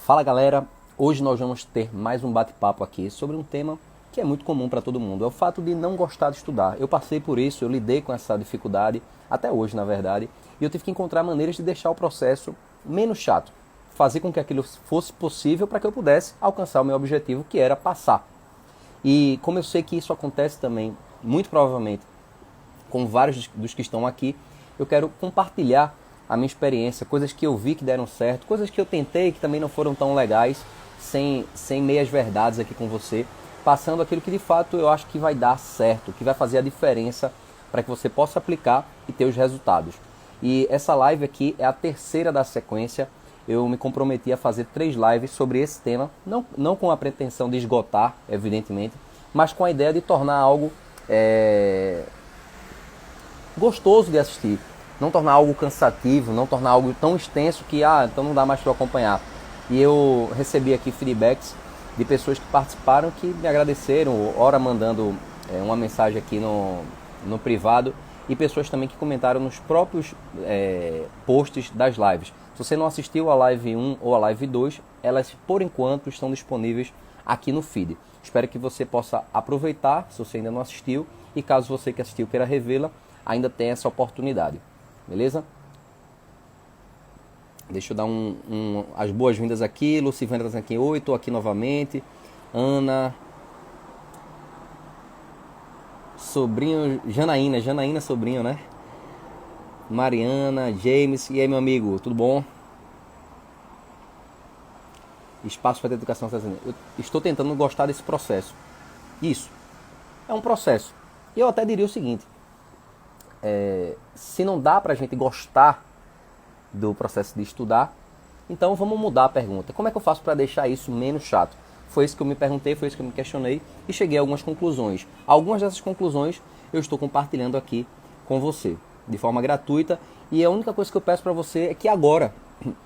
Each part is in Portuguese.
Fala galera, hoje nós vamos ter mais um bate-papo aqui sobre um tema que é muito comum para todo mundo, é o fato de não gostar de estudar. Eu passei por isso, eu lidei com essa dificuldade, até hoje na verdade, e eu tive que encontrar maneiras de deixar o processo menos chato, fazer com que aquilo fosse possível para que eu pudesse alcançar o meu objetivo, que era passar. E como eu sei que isso acontece também, muito provavelmente, com vários dos que estão aqui, eu quero compartilhar a minha experiência, coisas que eu vi que deram certo, coisas que eu tentei que também não foram tão legais, sem meias verdades aqui com você, passando aquilo que de fato eu acho que vai dar certo, que vai fazer a diferença para que você possa aplicar e ter os resultados. E essa live aqui é a terceira da sequência. Eu me comprometi a fazer 3 lives sobre esse tema, não com a pretensão de esgotar, evidentemente, mas com a ideia de tornar algo gostoso de assistir. Não tornar algo cansativo, não tornar algo tão extenso que, então não dá mais para acompanhar. E eu recebi aqui feedbacks de pessoas que participaram, que me agradeceram, ora mandando uma mensagem aqui no privado, e pessoas também que comentaram nos próprios posts das lives. Se você não assistiu a live 1 ou a live 2, elas por enquanto estão disponíveis aqui no feed. Espero que você possa aproveitar, se você ainda não assistiu, e caso você que assistiu queira revê-la, ainda tem essa oportunidade. Beleza? Deixa eu dar as boas-vindas aqui. Lucivandra está aqui. Oi, estou aqui novamente. Ana. Sobrinho. Janaína sobrinho, né? Mariana, James. E aí, meu amigo, tudo bom? Espaço para a educação. Eu estou tentando gostar desse processo. Isso. É um processo. E eu até diria o seguinte. Se não dá pra gente gostar do processo de estudar, então vamos mudar a pergunta. Como é que eu faço para deixar isso menos chato? Foi isso que eu me perguntei, foi isso que eu me questionei e cheguei a algumas conclusões. Algumas dessas conclusões eu estou compartilhando aqui com você, de forma gratuita, e a única coisa que eu peço para você é que agora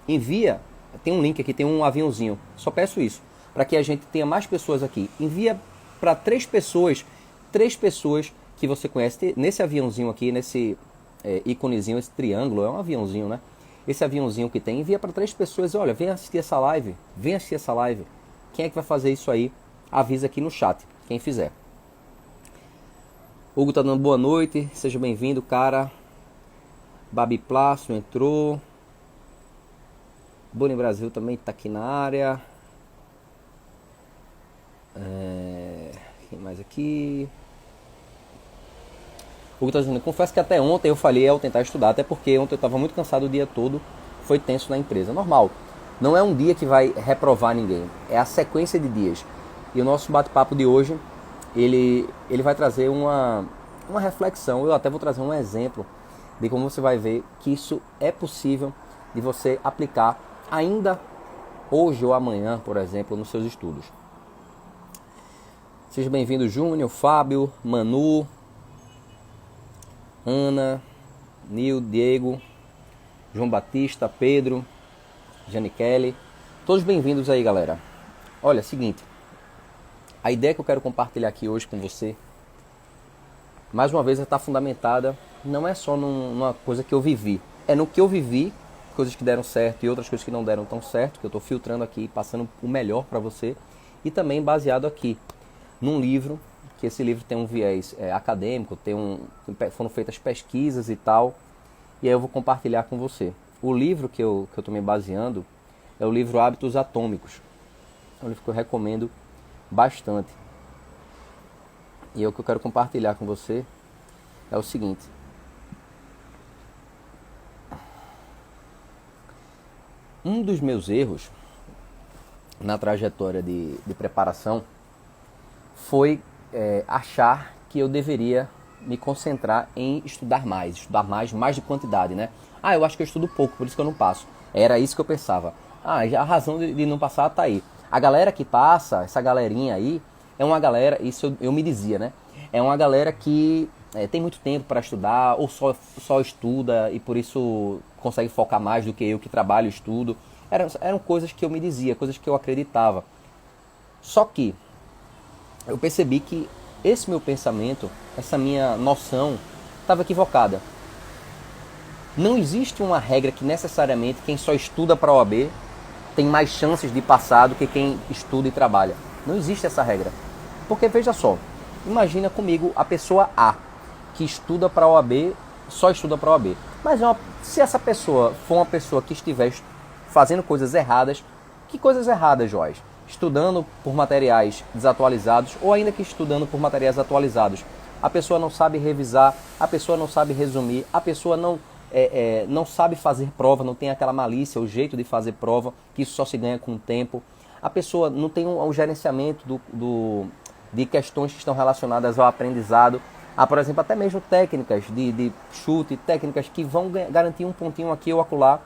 envia, tem um link aqui, tem um aviãozinho, só peço isso, para que a gente tenha mais pessoas aqui. Envia para 3 pessoas que você conhece, nesse aviãozinho aqui, nesse íconezinho, esse triângulo, é um aviãozinho, né? Esse aviãozinho que tem, envia para 3 pessoas, olha, vem assistir essa live, Quem é que vai fazer isso aí? Avisa aqui no chat, quem fizer. Hugo tá dando boa noite, seja bem-vindo, cara. Babi Plácio entrou. Boni Brasil também tá aqui na área. Quem mais aqui? Confesso que até ontem eu falhei ao tentar estudar, até porque ontem eu estava muito cansado o dia todo, foi tenso na empresa. Normal, não é um dia que vai reprovar ninguém, é a sequência de dias. E o nosso bate-papo de hoje, ele vai trazer uma reflexão, eu até vou trazer um exemplo de como você vai ver que isso é possível de você aplicar ainda hoje ou amanhã, por exemplo, nos seus estudos. Seja bem-vindo, Júnior, Fábio, Manu, Ana, Nil, Diego, João Batista, Pedro, Jane Kelly. Todos bem-vindos aí, galera. Olha, seguinte. A ideia que eu quero compartilhar aqui hoje com você, mais uma vez, está fundamentada, não é só numa coisa que eu vivi. É no que eu vivi, coisas que deram certo e outras coisas que não deram tão certo, que eu estou filtrando aqui, passando o melhor para você. E também baseado aqui, num livro, que esse livro tem um viés acadêmico, foram feitas pesquisas e tal, e aí eu vou compartilhar com você. O livro que eu estou me baseando é o livro Hábitos Atômicos. É um livro que eu recomendo bastante. E o que eu quero compartilhar com você é o seguinte. Um dos meus erros na trajetória de preparação foi achar que eu deveria me concentrar em estudar mais de quantidade, né? Eu acho que eu estudo pouco, por isso que eu não passo. Era isso que eu pensava. A razão de não passar tá aí. A galera que passa, essa galerinha aí, é uma galera, isso eu me dizia, né? É uma galera que tem muito tempo para estudar, ou só estuda e por isso consegue focar mais do que eu que trabalho e estudo. Eram coisas que eu me dizia, coisas que eu acreditava. Só que eu percebi que esse meu pensamento, essa minha noção, estava equivocada. Não existe uma regra que necessariamente quem só estuda para a OAB tem mais chances de passar do que quem estuda e trabalha. Não existe essa regra. Porque, veja só, imagina comigo a pessoa A, que estuda para a OAB, só estuda para a OAB. Mas se essa pessoa for uma pessoa que estiver fazendo coisas erradas, que coisas erradas, Joás? Estudando por materiais desatualizados ou ainda que estudando por materiais atualizados. A pessoa não sabe revisar, a pessoa não sabe resumir, a pessoa não sabe fazer prova, não tem aquela malícia, o jeito de fazer prova, que isso só se ganha com o tempo. A pessoa não tem um gerenciamento de questões que estão relacionadas ao aprendizado. Por exemplo, até mesmo técnicas de chute, técnicas que vão garantir um pontinho aqui ou acolá.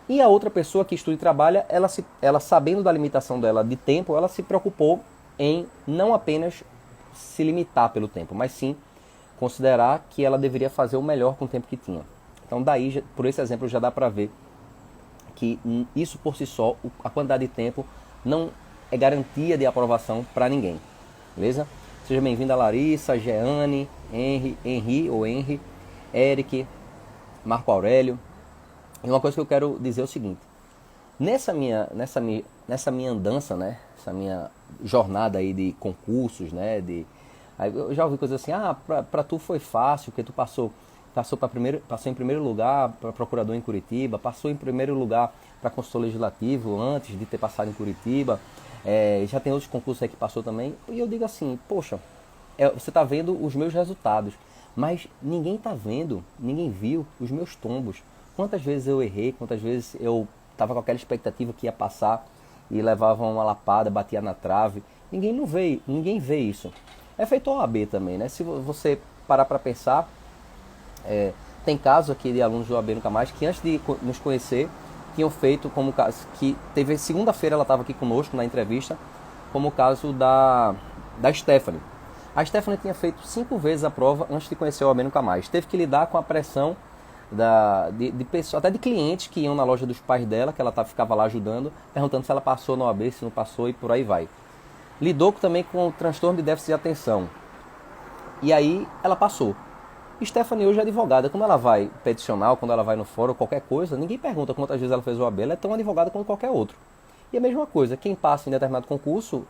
E a outra pessoa que estuda e trabalha, ela sabendo da limitação dela de tempo, ela se preocupou em não apenas se limitar pelo tempo, mas sim considerar que ela deveria fazer o melhor com o tempo que tinha. Então daí, por esse exemplo, já dá para ver que isso por si só, a quantidade de tempo, não é garantia de aprovação para ninguém. Beleza? Seja bem-vinda Larissa, Jeane, Henry, Eric, Marco Aurélio. E uma coisa que eu quero dizer é o seguinte: nessa minha andança, né, essa minha jornada aí de concursos, né, aí eu já ouvi coisas assim: para tu foi fácil, porque tu passou em primeiro lugar para procurador em Curitiba, passou em primeiro lugar para consultor legislativo antes de ter passado em Curitiba, já tem outros concursos aí que passou também. E eu digo assim: poxa, você está vendo os meus resultados, mas ninguém está vendo, ninguém viu os meus tombos. Quantas vezes eu errei, quantas vezes eu estava com aquela expectativa que ia passar e levava uma lapada, batia na trave. Ninguém vê isso. É feito a OAB também, né? Se você parar para pensar, tem casos aqui de alunos do OAB Nunca Mais que antes de nos conhecer tinham feito como caso, que teve segunda-feira, ela estava aqui conosco na entrevista, como o caso da Stephanie. A Stephanie tinha feito 5 vezes a prova antes de conhecer o OAB Nunca Mais. Teve que lidar com a pressão de pessoas, até de clientes que iam na loja dos pais dela, que ela ficava lá ajudando, perguntando se ela passou na OAB, se não passou e por aí vai. Lidou também com o transtorno de déficit de atenção. E aí ela passou. Stephanie hoje é advogada. Quando ela vai peticionar, quando ela vai no fórum, qualquer coisa, ninguém pergunta quantas vezes ela fez o OAB. Ela é tão advogada quanto qualquer outro. E a mesma coisa, quem passa em determinado concurso,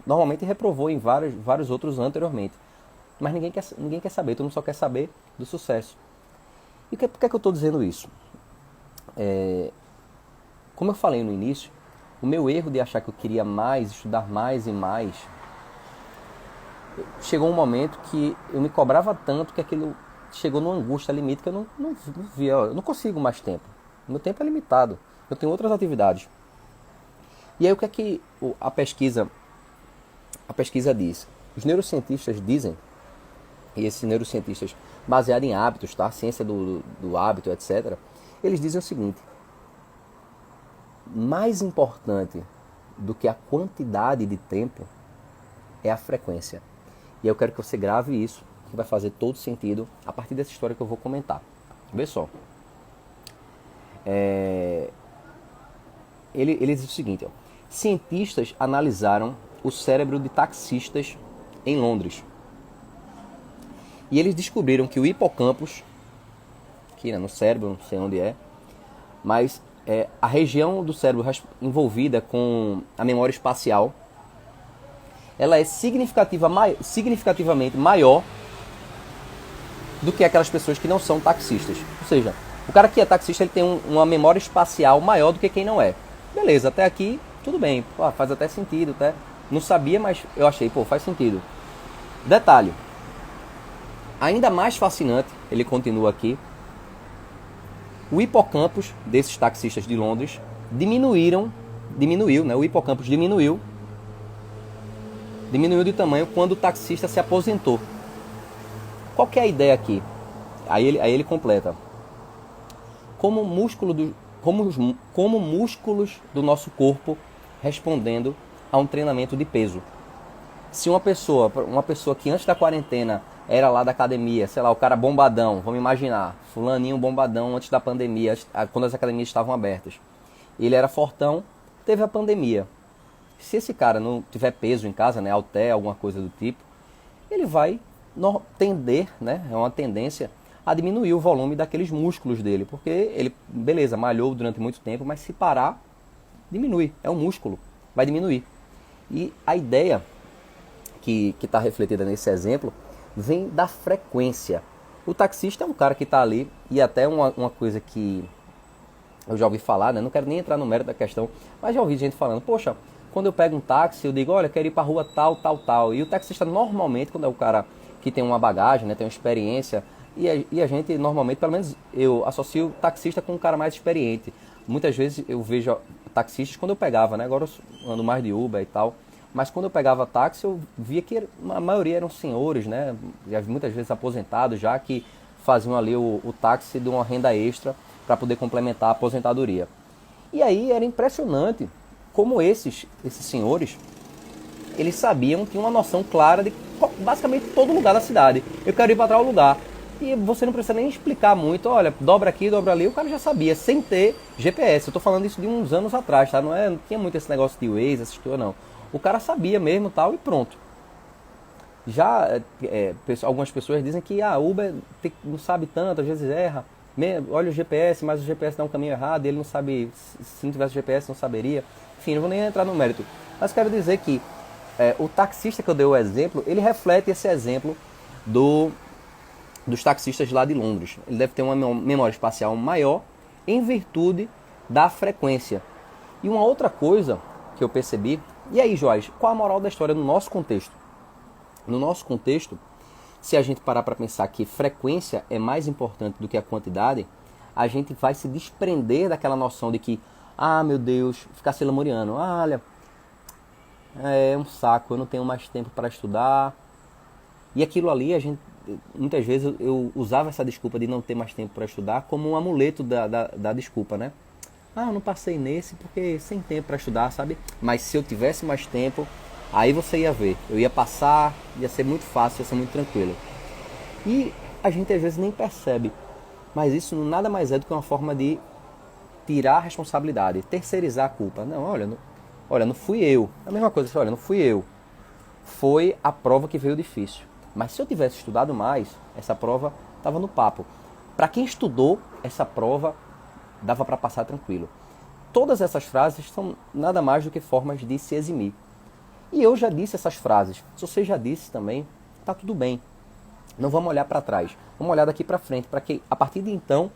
normalmente reprovou em vários outros anteriormente. Mas ninguém quer saber, todo mundo só quer saber do sucesso. E por que é que eu estou dizendo isso? Como eu falei no início, o meu erro de achar que eu queria mais, estudar mais e mais, chegou um momento que eu me cobrava tanto que aquilo chegou numa angústia limite que eu não via. Eu não consigo mais tempo. O meu tempo é limitado. Eu tenho outras atividades. E aí o que é que a pesquisa diz? Os neurocientistas dizem, e esses neurocientistas baseados em hábitos, tá? Ciência do hábito, etc. Eles dizem o seguinte: mais importante do que a quantidade de tempo é a frequência. E eu quero que você grave isso, que vai fazer todo sentido a partir dessa história que eu vou comentar. Vê só. Ele diz o seguinte: cientistas analisaram o cérebro de taxistas em Londres. E eles descobriram que o hipocampus, aqui no cérebro, não sei onde é, mas a região do cérebro envolvida com a memória espacial, ela é significativamente maior do que aquelas pessoas que não são taxistas. Ou seja, o cara que é taxista, ele tem uma memória espacial maior do que quem não é. Beleza, até aqui tudo bem, faz até sentido, até não sabia, mas eu achei, faz sentido. Detalhe, ainda mais fascinante, ele continua aqui: o hipocampus desses taxistas de Londres diminuiu, né? O hipocampus diminuiu de tamanho quando o taxista se aposentou. Qual que é a ideia aqui? Aí ele completa: como músculos do nosso corpo respondendo a um treinamento de peso. Se uma pessoa que antes da quarentena era lá da academia, sei lá, o cara bombadão, vamos imaginar, fulaninho bombadão antes da pandemia, quando as academias estavam abertas, ele era fortão, teve a pandemia. Se esse cara não tiver peso em casa, né, halter, alguma coisa do tipo, ele vai tender, né, é uma tendência a diminuir o volume daqueles músculos dele, porque ele, beleza, malhou durante muito tempo, mas se parar, diminui, é um músculo, vai diminuir. E a ideia que está refletida nesse exemplo vem da frequência. O taxista é um cara que está ali, e até uma coisa que eu já ouvi falar, né? Não quero nem entrar no mérito da questão, mas já ouvi gente falando, poxa, quando eu pego um táxi, eu digo, olha, eu quero ir para a rua tal, tal, tal. E o taxista normalmente, quando é o cara que tem uma bagagem, né, tem uma experiência, e a gente normalmente, pelo menos eu associo o taxista com um cara mais experiente. Muitas vezes eu vejo taxistas quando eu pegava, né? Agora eu ando mais de Uber e tal. Mas quando eu pegava táxi, eu via que a maioria eram senhores, né? Muitas vezes aposentados já, que faziam ali o táxi de uma renda extra para poder complementar a aposentadoria. E aí era impressionante como esses senhores, eles sabiam, tinham uma noção clara de basicamente todo lugar da cidade. Eu quero ir para tal lugar. E você não precisa nem explicar muito, olha, dobra aqui, dobra ali, o cara já sabia, sem ter GPS. Eu estou falando isso de uns anos atrás, tá? Não tinha muito esse negócio de Waze, assistiu, não. O cara sabia mesmo tal e pronto. Já algumas pessoas dizem que Uber não sabe tanto, às vezes erra. Olha o GPS, mas o GPS dá um caminho errado, ele não sabe, se não tivesse GPS não saberia. Enfim, não vou nem entrar no mérito. Mas quero dizer que o taxista que eu dei o exemplo, ele reflete esse exemplo dos taxistas lá de Londres. Ele deve ter uma memória espacial maior em virtude da frequência. E uma outra coisa que eu percebi, e aí, Joás, qual a moral da história no nosso contexto? No nosso contexto, se a gente parar para pensar que frequência é mais importante do que a quantidade, a gente vai se desprender daquela noção de que, meu Deus, ficar se lamuriando, olha, é um saco, eu não tenho mais tempo para estudar. E aquilo ali, muitas vezes eu usava essa desculpa de não ter mais tempo para estudar como um amuleto da desculpa, né? Eu não passei nesse porque sem tempo para estudar, sabe? Mas se eu tivesse mais tempo, aí você ia ver. Eu ia passar, ia ser muito fácil, ia ser muito tranquilo. E a gente às vezes nem percebe. Mas isso nada mais é do que uma forma de tirar a responsabilidade, terceirizar a culpa. Não, olha, não fui eu. É a mesma coisa, olha, não fui eu. Foi a prova que veio difícil. Mas se eu tivesse estudado mais, essa prova estava no papo. Para quem estudou, essa prova dava para passar tranquilo. Todas essas frases são nada mais do que formas de se eximir. E eu já disse essas frases. Se você já disse também, tá tudo bem. Não vamos olhar para trás. Vamos olhar daqui para frente, para que a partir de então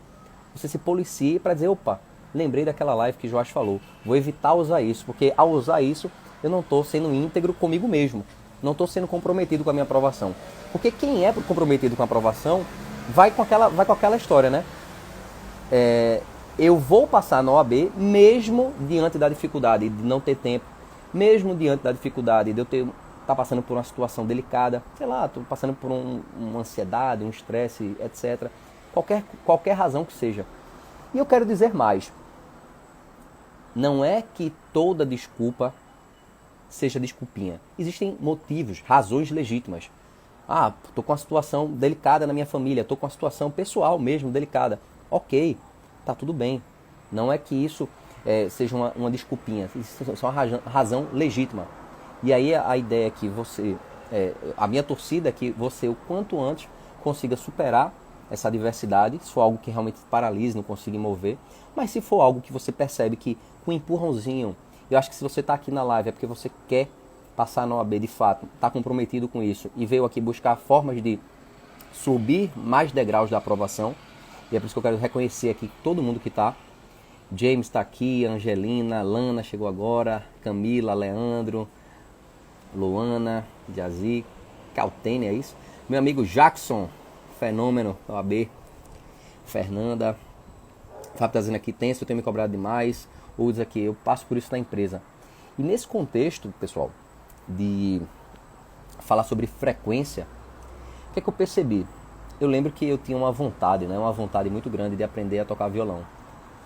você se policie para dizer, opa, lembrei daquela live que Joás falou. Vou evitar usar isso, porque ao usar isso eu não estou sendo íntegro comigo mesmo. Não estou sendo comprometido com a minha aprovação. Porque quem é comprometido com a aprovação vai com aquela história, né? Eu vou passar na OAB mesmo diante da dificuldade de não ter tempo, mesmo diante da dificuldade de eu estar passando por uma situação delicada, sei lá, estou passando por uma ansiedade, um estresse, etc. Qualquer razão que seja. E eu quero dizer mais. Não é que toda desculpa seja desculpinha. Existem motivos, razões legítimas. Estou com uma situação delicada na minha família, estou com uma situação pessoal mesmo delicada. Ok, tá tudo bem. Não é que isso seja uma desculpinha, isso é uma razão legítima. E aí a ideia é que você, a minha torcida é que você o quanto antes consiga superar essa adversidade, se for algo que realmente paralise, não consiga mover, mas se for algo que você percebe que com um empurrãozinho, eu acho que se você está aqui na live é porque você quer passar na OAB de fato, está comprometido com isso e veio aqui buscar formas de subir mais degraus da aprovação, e é por isso que eu quero reconhecer aqui todo mundo que está. James está aqui, Angelina, Lana chegou agora, Camila, Leandro, Luana, Jazi, Caltene, é isso? Meu amigo Jackson, fenômeno, OAB, Fernanda, Fábio está dizendo aqui, tenso, eu tenho me cobrado demais, ou diz aqui, eu passo por isso na empresa. E nesse contexto, pessoal, de falar sobre frequência, o que é que eu percebi? Eu lembro que eu tinha uma vontade muito grande de aprender a tocar violão.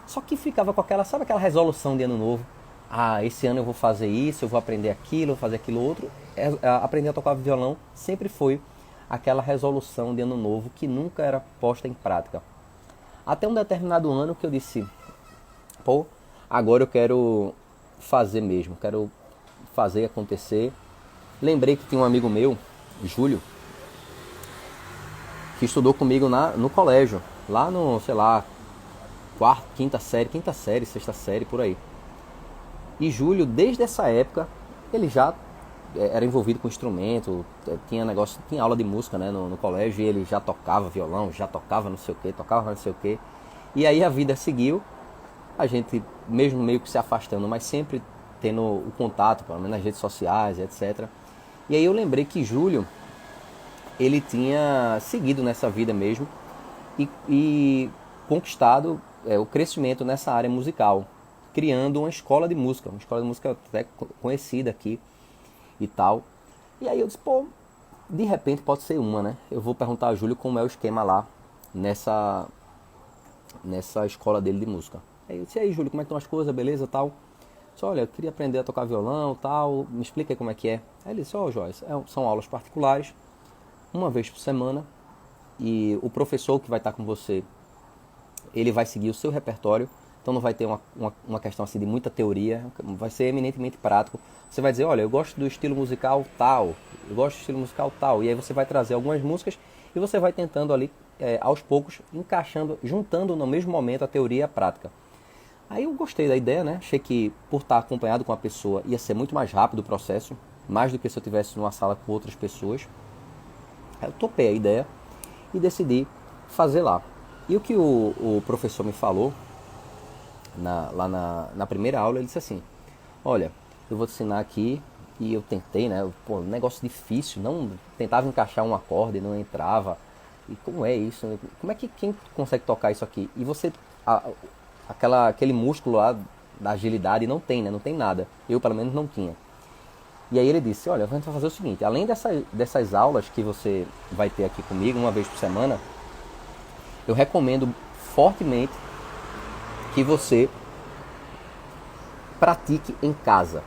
Só que ficava com sabe aquela resolução de ano novo? Esse ano eu vou fazer isso, eu vou aprender aquilo, vou fazer aquilo outro. Aprender a tocar violão sempre foi aquela resolução de ano novo que nunca era posta em prática. Até um determinado ano que eu disse, agora eu quero fazer mesmo, quero fazer acontecer. Lembrei que tinha um amigo meu, Júlio, que estudou comigo no colégio, lá no, sei lá, quinta série, sexta série, por aí. E Júlio, desde essa época, ele já era envolvido com instrumento, tinha aula de música, né, no colégio, e ele já tocava violão, já tocava não sei o que, tocava não sei o que. E aí a vida seguiu, a gente mesmo meio que se afastando, mas sempre tendo o contato, pelo menos nas redes sociais, etc. E aí eu lembrei que Júlio, ele tinha seguido nessa vida mesmo e conquistado o crescimento nessa área musical, criando uma escola de música até conhecida aqui e tal. E aí eu disse, pô, de repente pode ser uma, né? Eu vou perguntar a Júlio como é o esquema lá nessa escola dele de música. Aí eu disse, e aí Júlio, como é que estão as coisas, beleza, tal? Disse, olha, eu queria aprender a tocar violão, tal, me explica aí como é que é. Aí ele disse, Joyce, são aulas particulares, uma vez por semana, e o professor que vai estar com você, ele vai seguir o seu repertório, então não vai ter uma questão assim de muita teoria, vai ser eminentemente prático. Você vai dizer, olha, eu gosto do estilo musical tal, eu gosto do estilo musical tal, e aí você vai trazer algumas músicas e você vai tentando ali, aos poucos, encaixando, juntando no mesmo momento a teoria e a prática. Aí eu gostei da ideia, né? Achei que por estar acompanhado com a pessoa ia ser muito mais rápido o processo, mais do que se eu estivesse numa sala com outras pessoas. Aí eu topei a ideia e decidi fazer lá. E o que o professor me falou lá na primeira aula, ele disse assim, olha, eu vou te ensinar aqui, e eu tentei, né? Pô, um negócio difícil, não tentava encaixar um acorde e não entrava. E como é isso? Como é que quem consegue tocar isso aqui? E você, aquele músculo lá da agilidade não tem, né? Não tem nada. Eu, pelo menos, não tinha. E aí ele disse, olha, a gente vai fazer o seguinte, além dessas aulas que você vai ter aqui comigo, uma vez por semana, eu recomendo fortemente que você pratique em casa.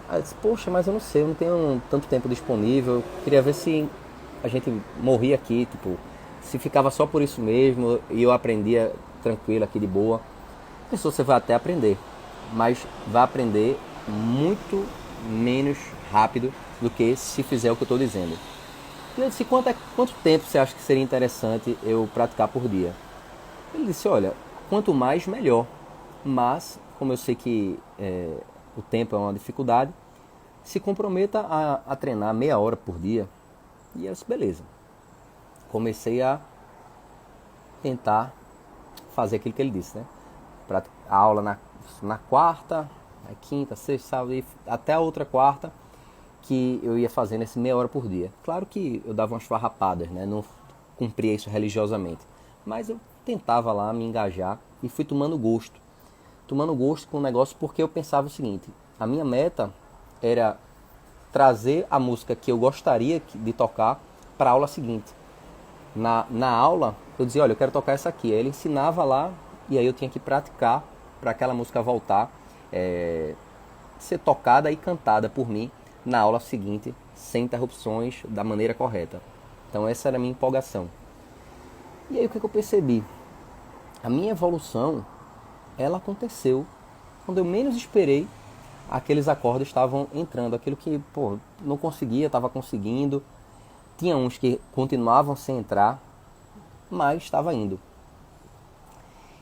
Aí eu disse, poxa, mas eu não sei, eu não tenho tanto tempo disponível, eu queria ver se a gente morria aqui, tipo, se ficava só por isso mesmo e eu aprendia tranquilo aqui de boa. Pensou, você vai até aprender, mas vai aprender muito menos rápido do que se fizer o que eu estou dizendo. E eu disse, quanto tempo você acha que seria interessante eu praticar por dia? Ele disse, olha, quanto mais melhor, mas como eu sei que o tempo é uma dificuldade, se comprometa a treinar meia hora por dia. E eu disse, beleza. Comecei a tentar fazer aquilo que ele disse, né? A aula na quarta, na quinta, sexta, sábado, e até a outra quarta, que eu ia fazendo esse meia hora por dia. Claro que eu dava umas farrapadas, né? Não cumpria isso religiosamente. Mas eu tentava lá me engajar e fui tomando gosto. Tomando gosto com o negócio porque eu pensava o seguinte, a minha meta era trazer a música que eu gostaria de tocar para a aula seguinte. Na aula, eu dizia, olha, eu quero tocar essa aqui. Aí ele ensinava lá e aí eu tinha que praticar para aquela música voltar, ser tocada e cantada por mim na aula seguinte, sem interrupções, da maneira correta. Então essa era a minha empolgação. E aí o que eu percebi? A minha evolução, ela aconteceu quando eu menos esperei, aqueles acordes estavam entrando. Aquilo que, pô, não conseguia, estava conseguindo. Tinha uns que continuavam sem entrar, mas estava indo.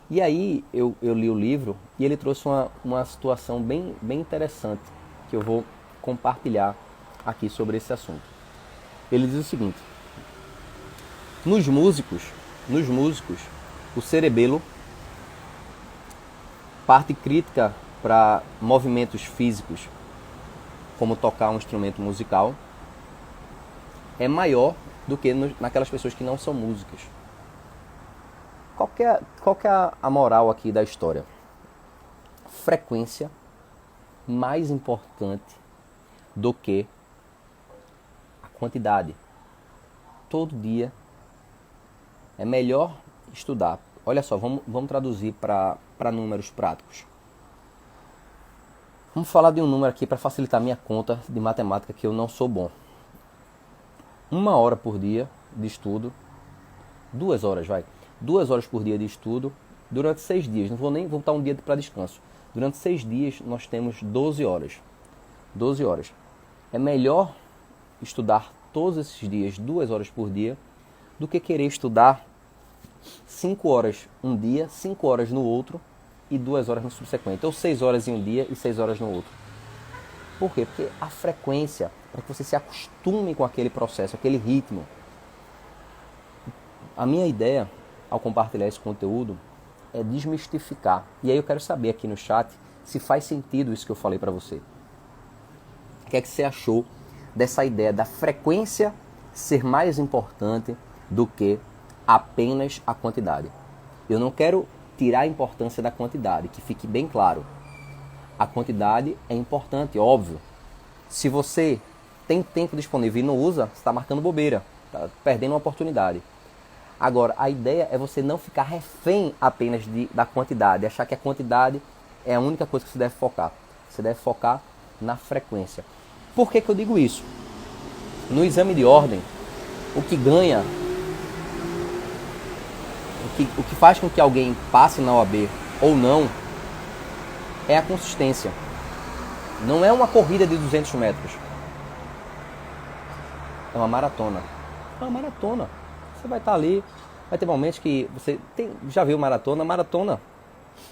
E aí eu li o livro e ele trouxe uma situação bem muito que eu vou compartilhar aqui sobre esse assunto. Ele diz o seguinte: nos músicos, o cerebelo, parte crítica para movimentos físicos, como tocar um instrumento musical, é maior do que naquelas pessoas que não são músicas. Qual que é a moral aqui da história? Frequência mais importante do que a quantidade. Todo dia é melhor estudar. Olha só, vamos traduzir para números práticos. Vamos falar de um número aqui para facilitar minha conta de matemática, que eu não sou bom. 1 hora por dia de estudo, 2 horas, 2 horas por dia de estudo, durante 6 dias. Não vou nem voltar um dia para descanso. Durante 6 dias nós temos 12 horas. 12 horas. É melhor estudar todos esses dias, 2 horas por dia, do que querer estudar 5 horas um dia, 5 horas no outro e 2 horas no subsequente. Ou 6 horas em um dia e 6 horas no outro. Por quê? Porque a frequência, para que você se acostume com aquele processo, aquele ritmo. A minha ideia, ao compartilhar esse conteúdo, é desmistificar. E aí eu quero saber aqui no chat se faz sentido isso que eu falei para você. O que é que você achou dessa ideia da frequência ser mais importante do que apenas a quantidade? Eu não quero tirar a importância da quantidade, que fique bem claro. A quantidade é importante, óbvio. Se você tem tempo disponível e não usa, você está marcando bobeira, está perdendo uma oportunidade. Agora, a ideia é você não ficar refém apenas da quantidade, achar que a quantidade é a única coisa que você deve focar. Você deve focar na frequência. Por que eu digo isso? No exame de ordem, o que ganha, o que faz com que alguém passe na OAB ou não, é a consistência. Não é uma corrida de 200 metros. É uma maratona. É uma maratona. Você vai estar ali, vai ter momentos que você já viu maratona. Maratona,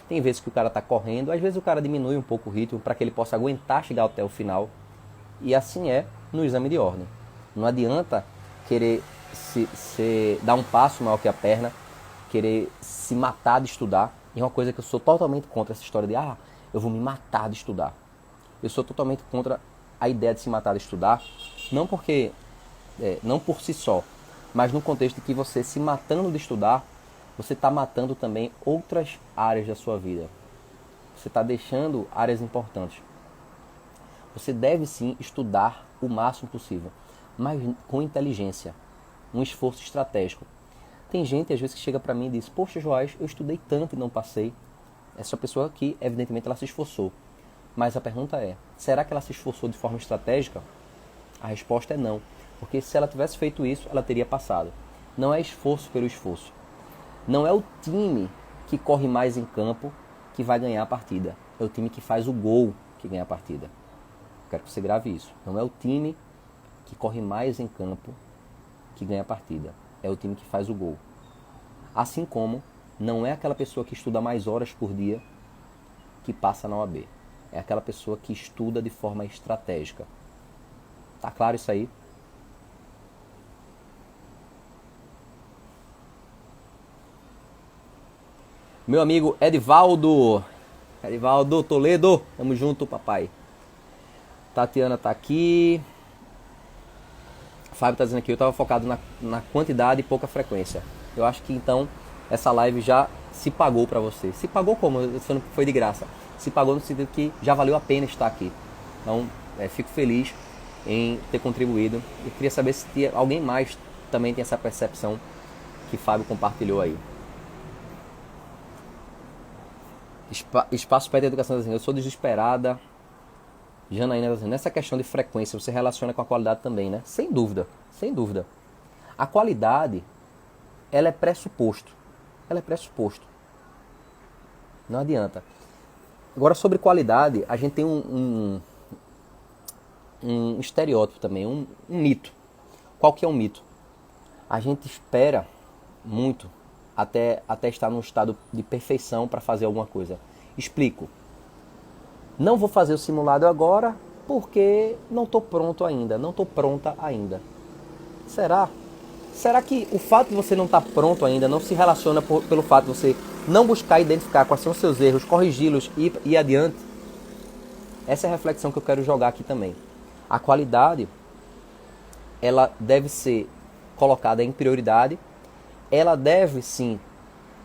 tem vezes que o cara está correndo, às vezes o cara diminui um pouco o ritmo para que ele possa aguentar chegar até o final. E assim é no exame de ordem. Não adianta querer dar um passo maior que a perna, querer se matar de estudar. E é uma coisa que eu sou totalmente contra essa história de eu vou me matar de estudar. Eu sou totalmente contra a ideia de se matar de estudar, não por si só, mas no contexto de que você se matando de estudar, você está matando também outras áreas da sua vida. Você está deixando áreas importantes. Você deve sim estudar o máximo possível, mas com inteligência, um esforço estratégico. Tem gente às vezes que chega para mim e diz: poxa, Joás, eu estudei tanto e não passei. Essa pessoa aqui, evidentemente, ela se esforçou. Mas a pergunta é, será que ela se esforçou de forma estratégica? A resposta é não. Porque se ela tivesse feito isso, ela teria passado. Não é esforço pelo esforço. Não é o time que corre mais em campo que vai ganhar a partida. É o time que faz o gol que ganha a partida. Quero que você grave isso. Não é o time que corre mais em campo que ganha a partida. É o time que faz o gol. Assim como não é aquela pessoa que estuda mais horas por dia que passa na OAB. É aquela pessoa que estuda de forma estratégica. Tá claro isso aí? Meu amigo Edivaldo Toledo, tamo junto, papai. Tatiana tá aqui. Fábio tá dizendo aqui, eu tava focado na quantidade e pouca frequência. Eu acho que então essa live já se pagou pra você. Se pagou como? Isso não foi de graça. Se pagou no sentido que já valeu a pena estar aqui. Então, fico feliz em ter contribuído. E queria saber se alguém mais também tem essa percepção que Fábio compartilhou aí. Espaço Pet Educação dizendo, eu sou desesperada. Janaína dizendo, nessa questão de frequência, você relaciona com a qualidade também, né? Sem dúvida, sem dúvida. A qualidade, ela é pressuposto. Ela é pressuposto. Não adianta. Agora, sobre qualidade, a gente tem um estereótipo também, um mito. Qual que é o mito? A gente espera muito até estar num estado de perfeição para fazer alguma coisa. Explico. Não vou fazer o simulado agora porque não estou pronto ainda, não estou pronta ainda. Será? Será que o fato de você não estar pronto ainda não se relaciona pelo fato de você não buscar identificar quais são os seus erros, corrigi-los e ir adiante? Essa é a reflexão que eu quero jogar aqui também. A qualidade, ela deve ser colocada em prioridade, ela deve sim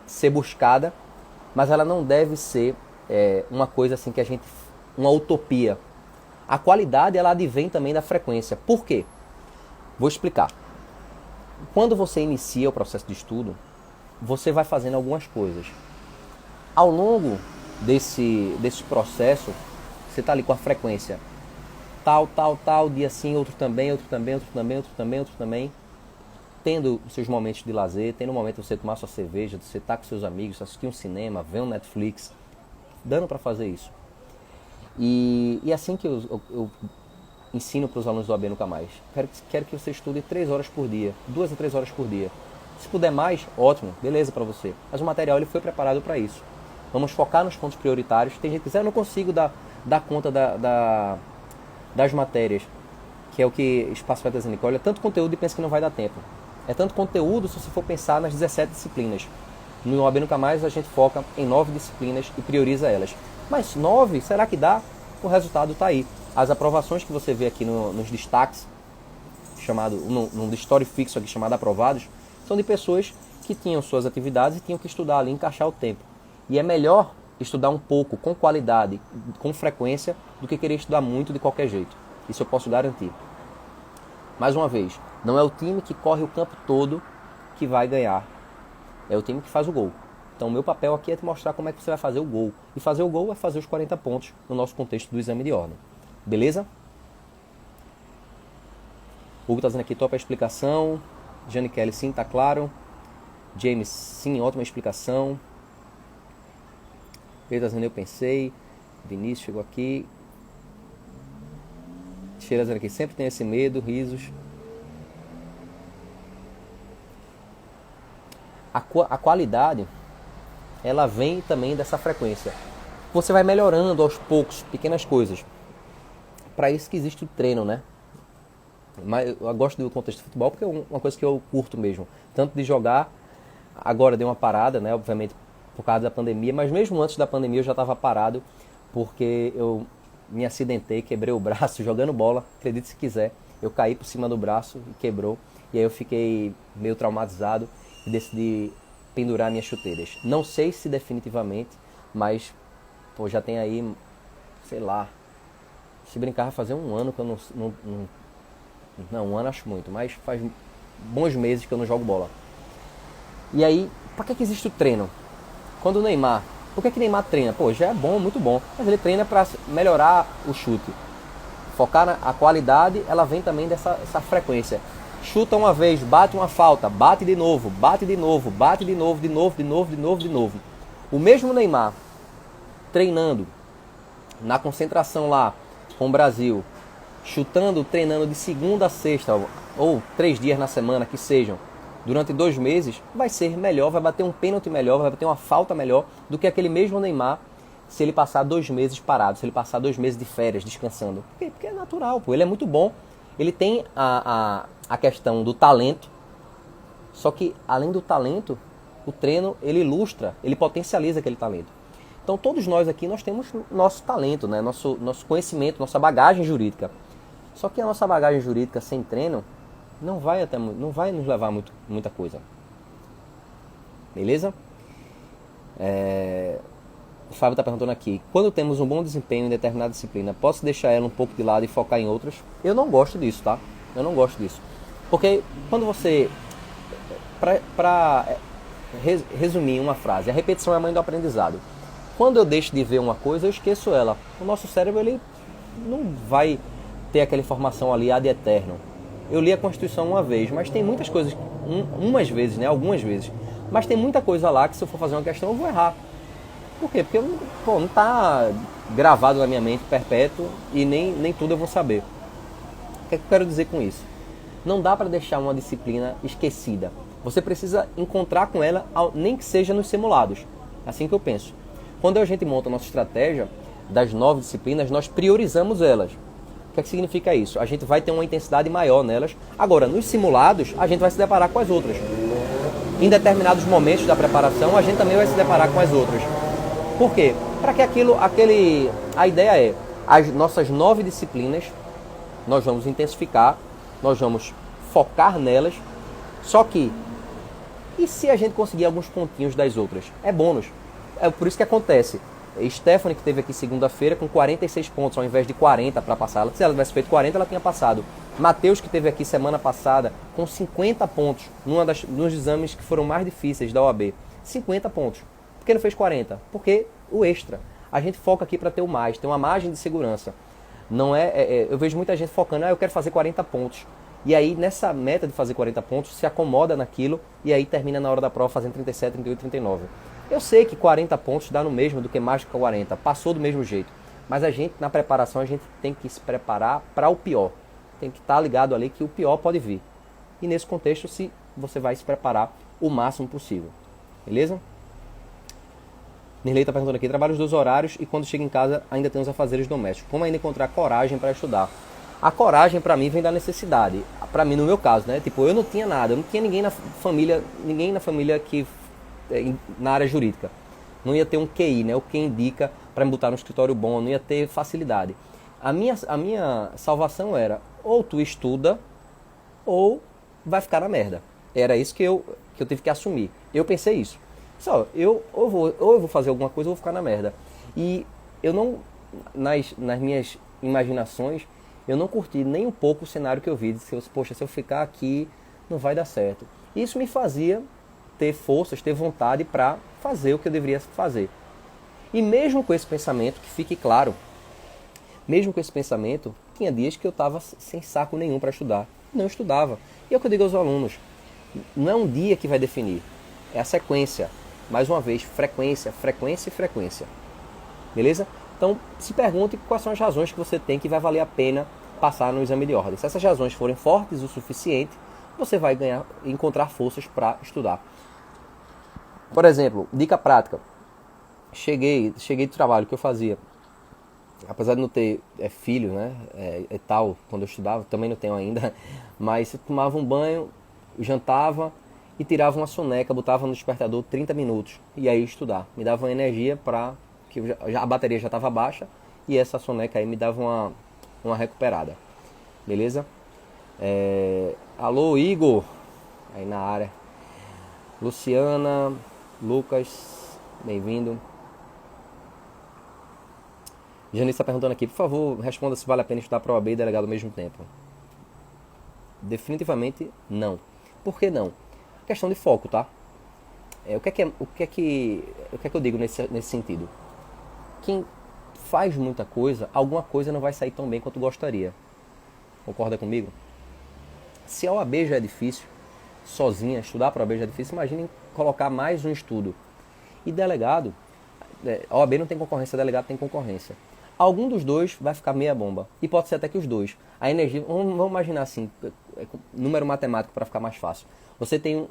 ser buscada, mas ela não deve ser uma coisa assim que uma utopia. A qualidade, ela advém também da frequência. Por quê? Vou explicar. Quando você inicia o processo de estudo, você vai fazendo algumas coisas. Ao longo desse processo, você está ali com a frequência. Tal, dia sim, outro também. Tendo os seus momentos de lazer, tendo o momento de você tomar sua cerveja, de você estar com seus amigos, assistir um cinema, ver um Netflix. Dando para fazer isso. E assim que eu ensino para os alunos do AB Nunca Mais. Quero que você estude 3 horas por dia, 2 a 3 horas por dia. Se puder mais, ótimo, beleza para você. Mas o material ele foi preparado para isso. Vamos focar nos pontos prioritários. Tem gente que diz, eu não consigo dar conta das matérias, que é o que o Espaço vai dizendo. Olha, tanto conteúdo e pensa que não vai dar tempo. É tanto conteúdo se você for pensar nas 17 disciplinas. No OAB Nunca Mais a gente foca em 9 disciplinas e prioriza elas. Mas 9, será que dá? O resultado está aí. As aprovações que você vê aqui nos destaques, num story fixo aqui chamado aprovados, são de pessoas que tinham suas atividades e tinham que estudar ali, encaixar o tempo. E é melhor estudar um pouco, com qualidade, com frequência, do que querer estudar muito de qualquer jeito. Isso eu posso garantir. Mais uma vez, não é o time que corre o campo todo que vai ganhar. É o time que faz o gol. Então o meu papel aqui é te mostrar como é que você vai fazer o gol. E fazer o gol é fazer os 40 pontos no nosso contexto do exame de ordem. Beleza? Hugo está dizendo aqui, top a explicação. Jane Kelly, sim, tá claro. James, sim, ótima explicação. Pedro está dizendo, eu pensei. Vinícius chegou aqui. Cheira dizendo aqui, sempre tem esse medo, risos. A qualidade, ela vem também dessa frequência. Você vai melhorando aos poucos, pequenas coisas. Para isso que existe o treino, né? Mas eu gosto do contexto do futebol porque é uma coisa que eu curto mesmo. Tanto de jogar, agora deu uma parada, né? Obviamente por causa da pandemia, mas mesmo antes da pandemia eu já estava parado porque eu me acidentei, quebrei o braço jogando bola, acredite se quiser. Eu caí por cima do braço e quebrou. E aí eu fiquei meio traumatizado e decidi pendurar minhas chuteiras. Não sei se definitivamente, mas pô, já tem aí, sei lá, se brincar vai fazer um ano que eu não, um ano acho muito, mas faz bons meses que eu não jogo bola. E aí, para que existe o treino? Quando o Neymar, por que Neymar treina? Pô, já é bom, muito bom, mas ele treina para melhorar o chute. Focar a qualidade, ela vem também dessa frequência. Chuta uma vez, bate uma falta, bate de novo, bate de novo, bate de novo, de novo, de novo, de novo, de novo. O mesmo Neymar treinando na concentração lá com o Brasil, chutando, treinando de segunda a sexta, ou 3 dias na semana que sejam, durante 2 meses, vai ser melhor, vai bater um pênalti melhor, vai bater uma falta melhor do que aquele mesmo Neymar se ele passar 2 meses parado, se ele passar 2 meses de férias, descansando. Por quê? Porque é natural, pô. Ele é muito bom, ele tem a questão do talento, só que além do talento, o treino ele ilustra, ele potencializa aquele talento. Então todos nós aqui nós temos nosso talento, né? nosso conhecimento, nossa bagagem jurídica. Só que a nossa bagagem jurídica sem treino não vai nos levar muita coisa. Beleza? O Fábio está perguntando aqui, quando temos um bom desempenho em determinada disciplina, posso deixar ela um pouco de lado e focar em outras? Eu não gosto disso, tá? Eu não gosto disso. Porque quando você... Para resumir em uma frase, a repetição é a mãe do aprendizado. Quando eu deixo de ver uma coisa, eu esqueço ela. O nosso cérebro ele não vai ter aquela informação ali ad eterno. Eu li a Constituição uma vez, mas tem muitas coisas, umas vezes, né? Algumas vezes. Mas tem muita coisa lá que se eu for fazer uma questão eu vou errar. Por quê? Porque não está gravado na minha mente perpétuo e nem tudo eu vou saber. O que eu quero dizer com isso? Não dá para deixar uma disciplina esquecida. Você precisa encontrar com ela, nem que seja nos simulados. Assim que eu penso. Quando a gente monta a nossa estratégia das 9 disciplinas, nós priorizamos elas. O que significa isso? A gente vai ter uma intensidade maior nelas. Agora, nos simulados, a gente vai se deparar com as outras. Em determinados momentos da preparação, a gente também vai se deparar com as outras. Por quê? Para que a ideia é, as nossas 9 disciplinas, nós vamos intensificar, nós vamos focar nelas, só que, e se a gente conseguir alguns pontinhos das outras? É bônus. É por isso que acontece. Stephanie, que esteve aqui segunda-feira, com 46 pontos, ao invés de 40 para passar. Se ela tivesse feito 40, ela tinha passado. Matheus, que esteve aqui semana passada, com 50 pontos, nos exames que foram mais difíceis da OAB. 50 pontos. Por que não fez 40? Porque o extra. A gente foca aqui para ter o mais, ter uma margem de segurança. Não eu vejo muita gente focando, eu quero fazer 40 pontos. E aí, nessa meta de fazer 40 pontos, se acomoda naquilo e aí termina na hora da prova fazendo 37, 38, 39. Eu sei que 40 pontos dá no mesmo do que mais que 40, passou do mesmo jeito. Mas a gente, na preparação, a gente tem que se preparar para o pior. Tem que estar ligado ali que o pior pode vir. E nesse contexto, se você vai se preparar o máximo possível. Beleza? Nirley está perguntando aqui, trabalho os 2 horários e quando chega em casa ainda tem os afazeres domésticos. Como ainda encontrar coragem para estudar? A coragem para mim vem da necessidade. Para mim, no meu caso, né? Tipo, eu não tinha nada, eu não tinha ninguém na família que na área jurídica. Não ia ter um QI, né? O que indica para me botar no escritório bom, não ia ter facilidade. A minha salvação era ou tu estuda ou vai ficar na merda. Era isso que eu tive que assumir. Eu pensei isso. Só, eu vou fazer alguma coisa ou vou ficar na merda. E eu não, nas minhas imaginações, eu não curti nem um pouco o cenário que eu vi. Poxa, se eu ficar aqui, não vai dar certo. Isso me fazia ter forças, ter vontade para fazer o que eu deveria fazer. E mesmo com esse pensamento, que fique claro, mesmo com esse pensamento, tinha dias que eu estava sem saco nenhum para estudar. Não estudava. E é o que eu digo aos alunos. Não é um dia que vai definir. É a sequência. Mais uma vez, frequência, frequência e frequência. Beleza? Então, se pergunte quais são as razões que você tem que vai valer a pena passar no exame de ordem. Se essas razões forem fortes o suficiente, você vai encontrar forças para estudar. Por exemplo, dica prática. Cheguei do trabalho que eu fazia. Apesar de não ter filho, né, tal, quando eu estudava, também não tenho ainda, mas eu tomava um banho, jantava e tirava uma soneca, botava no despertador 30 minutos e aí estudar. Me dava uma energia para que a bateria já estava baixa e essa soneca aí me dava uma recuperada. Beleza? Alô, Igor, aí na área. Luciana, Lucas, bem-vindo. Janice está perguntando aqui, por favor, responda se vale a pena estudar para OAB e delegado ao mesmo tempo. Definitivamente não. Por que não? Questão de foco, tá? O que é que eu digo nesse sentido? Quem faz muita coisa, alguma coisa não vai sair tão bem quanto gostaria. Concorda comigo? Se a OAB já é difícil, sozinha, estudar para a OAB já é difícil, imaginem colocar mais um estudo. E delegado, a OAB não tem concorrência, delegado tem concorrência. Algum dos dois vai ficar meia bomba. E pode ser até que os dois. A energia, vamos imaginar assim, número matemático para ficar mais fácil. Você tem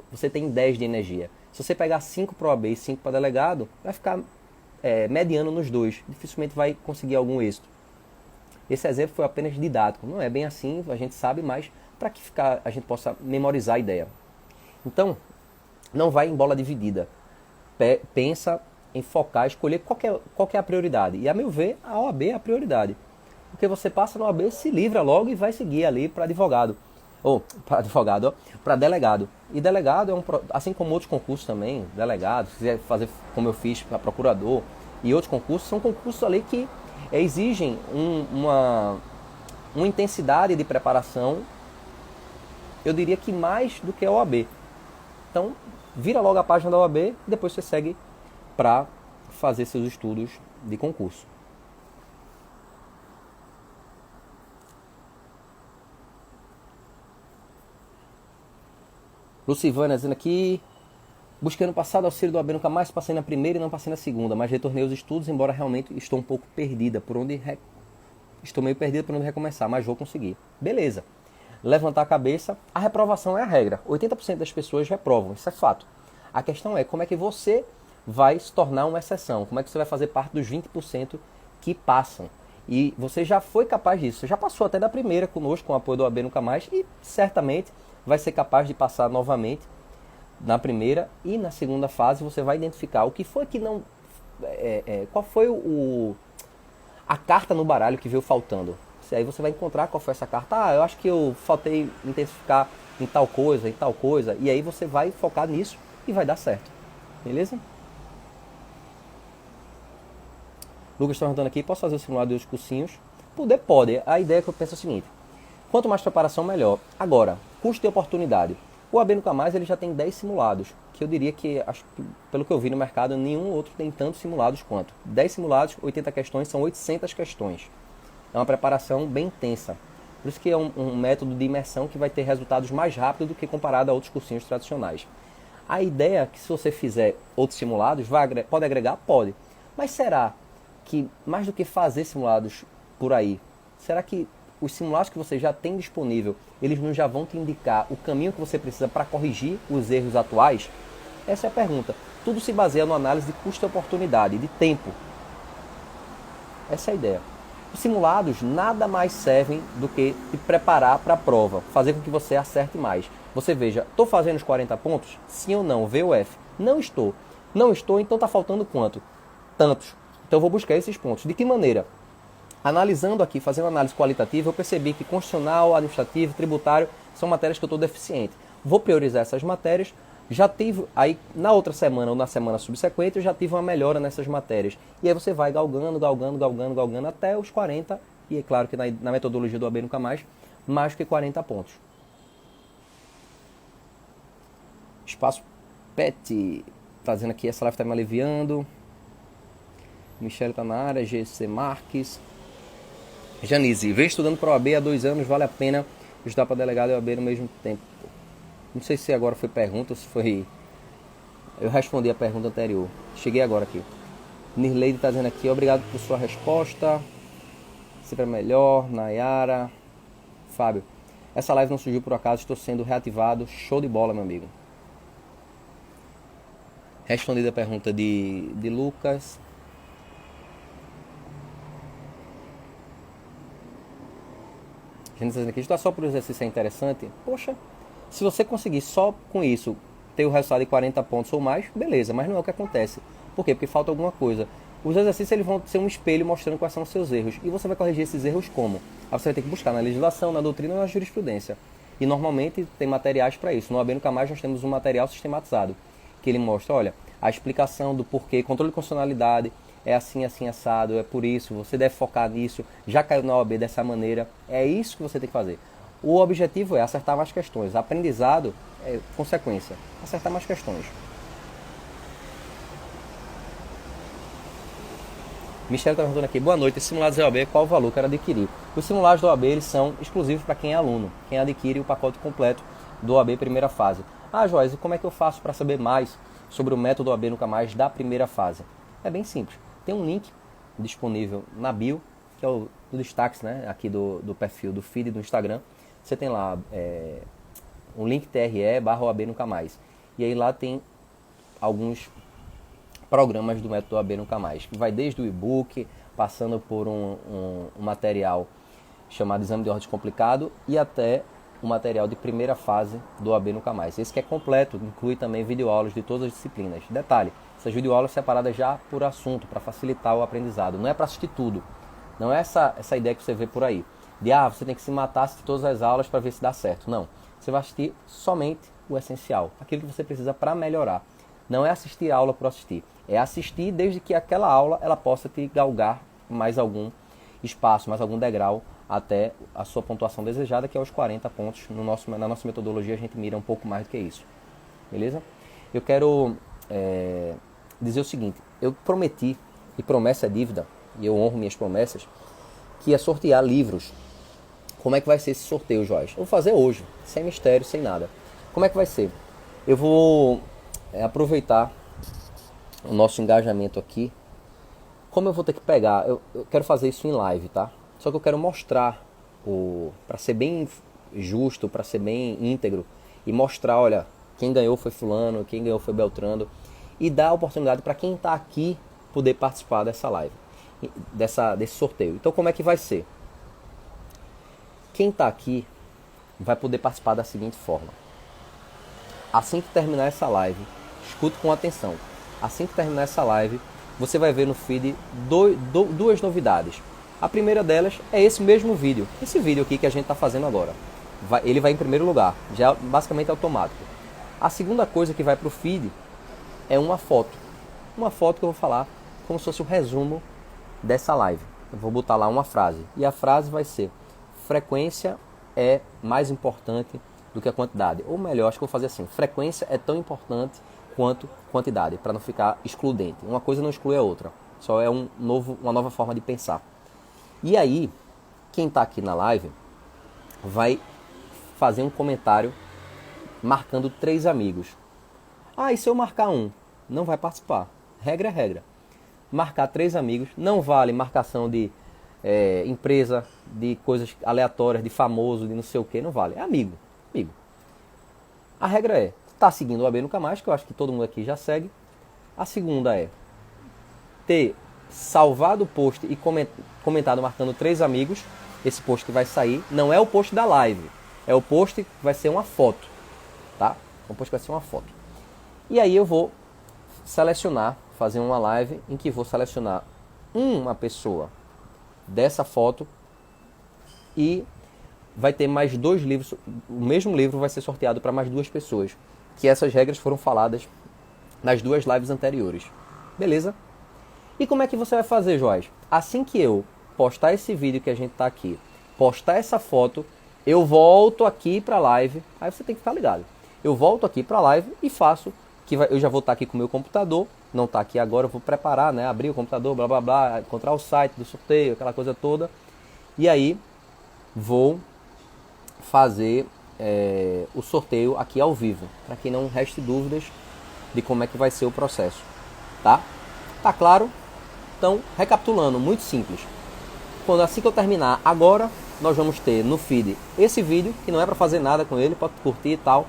10 de energia. Se você pegar 5 para o OAB e 5 para delegado, vai ficar mediano nos dois. Dificilmente vai conseguir algum êxito. Esse exemplo foi apenas didático. Não é bem assim, a gente sabe, mas para que a gente possa memorizar a ideia. Então, não vai em bola dividida. Pensa em focar, escolher qual que é a prioridade. E a meu ver, a OAB é a prioridade. Porque você passa na OAB, se livra logo e vai seguir ali para advogado. Ou para delegado. E delegado assim como outros concursos também, delegado, se quiser fazer como eu fiz para procurador e outros concursos, são concursos ali que exigem uma intensidade de preparação, eu diria que mais do que a OAB. Então, vira logo a página da OAB e depois você segue para fazer seus estudos de concurso. Lucivânia dizendo aqui, busquei no passado auxílio do OAB, nunca mais passei na primeira e não passei na segunda, mas retornei aos estudos, embora realmente estou um pouco perdida, estou meio perdida por onde recomeçar, mas vou conseguir. Beleza. Levantar a cabeça, a reprovação é a regra. 80% das pessoas reprovam, isso é fato. A questão é como é que você vai se tornar uma exceção, como é que você vai fazer parte dos 20% que passam. E você já foi capaz disso, você já passou até da primeira conosco, com o apoio do OAB Nunca Mais, e certamente vai ser capaz de passar novamente na primeira e na segunda fase. Você vai identificar o que foi que não... qual foi a carta no baralho que veio faltando. Aí você vai encontrar qual foi essa carta. Eu acho que eu faltei intensificar em tal coisa, e aí você vai focar nisso e vai dar certo. Beleza? Lucas está perguntando aqui, posso fazer o simulado de outros cursinhos? Pode. A ideia que eu penso é o seguinte, quanto mais preparação, melhor. Agora, custo de oportunidade. O OAB Nunca Mais ele já tem 10 simulados, que eu diria que, pelo que eu vi no mercado, nenhum outro tem tantos simulados quanto. 10 simulados, 80 questões, são 800 questões. É uma preparação bem intensa. Por isso que é um método de imersão que vai ter resultados mais rápido do que comparado a outros cursinhos tradicionais. A ideia é que se você fizer outros simulados, pode agregar? Pode. Mas será que, mais do que fazer simulados por aí, será que os simulados que você já tem disponível, eles não já vão te indicar o caminho que você precisa para corrigir os erros atuais? Essa é a pergunta. Tudo se baseia na análise de custo e oportunidade, de tempo. Essa é a ideia. Os simulados nada mais servem do que te preparar para a prova, fazer com que você acerte mais. Você veja, estou fazendo os 40 pontos? Sim ou não? V ou F? Não estou. Não estou, então está faltando quanto? Tantos. Então eu vou buscar esses pontos. De que maneira? Analisando aqui, fazendo análise qualitativa, eu percebi que constitucional, administrativo, tributário são matérias que eu estou deficiente. Vou priorizar essas matérias. Já tive, aí na outra semana ou na semana subsequente, eu já tive uma melhora nessas matérias. E aí você vai galgando até os 40, e é claro que na metodologia do AB Nunca Mais que 40 pontos. Espaço Pet, tá dizendo aqui, essa live está me aliviando. Michele está na área, GC Marques. Janice, vem estudando para o AB há 2 anos, vale a pena estudar para delegado e OAB no mesmo tempo? Não sei se agora foi pergunta ou se foi... Eu respondi a pergunta anterior. Cheguei agora aqui. Nirleide está dizendo aqui, obrigado por sua resposta. Sempre melhor. Nayara. Fábio, essa live não surgiu por acaso, estou sendo reativado. Show de bola, meu amigo. Respondida a pergunta de Lucas. A gente está dizendo aqui, estudar só por exercício é interessante? Poxa, se você conseguir só com isso ter o resultado de 40 pontos ou mais, beleza, mas não é o que acontece. Por quê? Porque falta alguma coisa. Os exercícios eles vão ser um espelho mostrando quais são os seus erros. E você vai corrigir esses erros como? Aí você vai ter que buscar na legislação, na doutrina ou na jurisprudência. E normalmente tem materiais para isso. No AB Nunca Mais nós temos um material sistematizado, que ele mostra, olha, a explicação do porquê, controle de constitucionalidade, é assim, assim, assado, é por isso, você deve focar nisso, já caiu na OAB dessa maneira, é isso que você tem que fazer. O objetivo é acertar mais questões. Aprendizado é consequência. Acertar mais questões. Michele está perguntando aqui. Boa noite. Esses simulados da OAB, qual o valor que quero adquirir? Os simulados da OAB eles são exclusivos para quem é aluno. Quem adquire o pacote completo do OAB primeira fase. Ah, Joyce, e como é que eu faço para saber mais sobre o método OAB Nunca Mais da primeira fase? É bem simples. Tem um link disponível na bio, que é o destaque, né, aqui do perfil, do feed do Instagram. Você tem lá um link TRE/OAB Nunca Mais. E aí lá tem alguns programas do método OAB Nunca Mais. Que vai desde o e-book, passando por um material chamado Exame de Ordem Complicado e até o material de primeira fase do OAB Nunca Mais. Esse que é completo, inclui também videoaulas de todas as disciplinas. Detalhe, essas videoaulas separadas já por assunto, para facilitar o aprendizado. Não é para assistir tudo. Não é essa ideia que você vê por aí. De, você tem que se matar, assistir todas as aulas para ver se dá certo. Não. Você vai assistir somente o essencial. Aquilo que você precisa para melhorar. Não é assistir a aula por assistir. É assistir desde que aquela aula ela possa te galgar mais algum espaço, mais algum degrau até a sua pontuação desejada, que é os 40 pontos. Na nossa metodologia a gente mira um pouco mais do que isso. Beleza? Eu quero dizer o seguinte. Eu prometi, e promessa é dívida, e eu honro minhas promessas, que ia sortear livros. Como é que vai ser esse sorteio, Joyce? Eu vou fazer hoje, sem mistério, sem nada. Como é que vai ser? Eu vou aproveitar o nosso engajamento aqui. Como eu vou ter que pegar, eu quero fazer isso em live, tá? Só que eu quero mostrar, para ser bem justo, para ser bem íntegro, e mostrar, olha, quem ganhou foi fulano, quem ganhou foi Beltrano, e dar a oportunidade para quem está aqui poder participar dessa live, desse sorteio. Então como é que vai ser? Quem está aqui vai poder participar da seguinte forma. Assim que terminar essa live, escute com atenção. Assim que terminar essa live, você vai ver no feed duas novidades. A primeira delas é esse mesmo vídeo. Esse vídeo aqui que a gente está fazendo agora. Ele vai em primeiro lugar, já basicamente automático. A segunda coisa que vai para o feed é uma foto. Uma foto que eu vou falar como se fosse um resumo dessa live. Eu vou botar lá uma frase. E a frase vai ser: frequência é mais importante do que a quantidade. Ou melhor, acho que eu vou fazer assim: frequência é tão importante quanto quantidade, para não ficar excludente. Uma coisa não exclui a outra. Só é uma nova forma de pensar. E aí, quem está aqui na live vai fazer um comentário marcando 3 amigos. Ah, e se eu marcar um? Não vai participar. Regra é regra. Marcar 3 amigos, não vale marcação de empresa, de coisas aleatórias, de famoso, de não sei o que, não vale. É amigo. Amigo. A regra é, tá seguindo o AB Nunca Mais, que eu acho que todo mundo aqui já segue. A segunda é ter salvado o post e comentado marcando 3 amigos. Esse post que vai sair não é o post da live, é o post que vai ser uma foto, tá? O post vai ser uma foto. E aí eu vou selecionar, fazer uma live em que vou selecionar uma pessoa dessa foto e vai ter mais 2 livros, o mesmo livro vai ser sorteado para mais 2 pessoas, que essas regras foram faladas nas 2 lives anteriores. Beleza? E como é que você vai fazer, Joás? Assim que eu postar esse vídeo que a gente está aqui, postar essa foto, eu volto aqui para a live, aí você tem que ficar ligado. Eu volto aqui para a live e faço, eu já vou estar aqui com o meu computador, não está aqui agora, eu vou preparar, né, abrir o computador, blá blá blá, encontrar o site do sorteio, aquela coisa toda, e aí vou fazer o sorteio aqui ao vivo, para que não reste dúvidas de como é que vai ser o processo, tá? Tá claro? Então, recapitulando, muito simples. Assim que eu terminar agora, nós vamos ter no feed esse vídeo, que não é para fazer nada com ele, pode curtir e tal,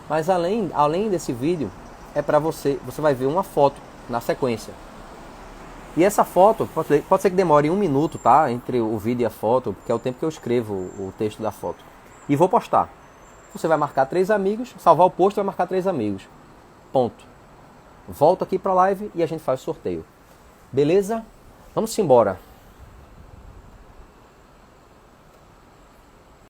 mas além desse vídeo, é para você vai ver uma foto na sequência. E essa foto, pode ser que demore 1 minuto, tá? Entre o vídeo e a foto, que é o tempo que eu escrevo o texto da foto. E vou postar. Você vai marcar 3 amigos, salvar o post e vai marcar 3 amigos. Ponto. Volto aqui para a live e a gente faz o sorteio. Beleza? Vamos embora.